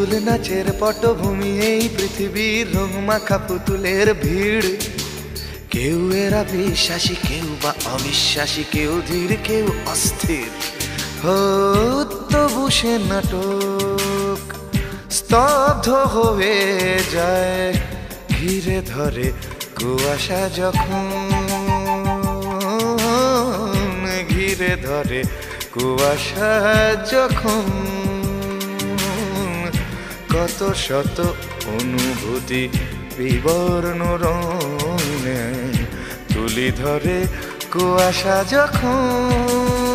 পুতুল নাচের পটভূমি এই পৃথিবীর রংমাখা পুতুলের ভিড়। কেউ এরা বিশ্বাসী, কেউ বা অবিশ্বাসী, কেউ ধীর, কেউ অস্থির। তবু সে নাটক স্তব্ধ হয়ে যায় ঘিরে ধরে কুয়াশা যখন, ঘিরে ধরে কুয়াশা যখন। কত শত অনুভূতি বিবর্ণ রঙে তুলি ধরে কুয়াশা যখন।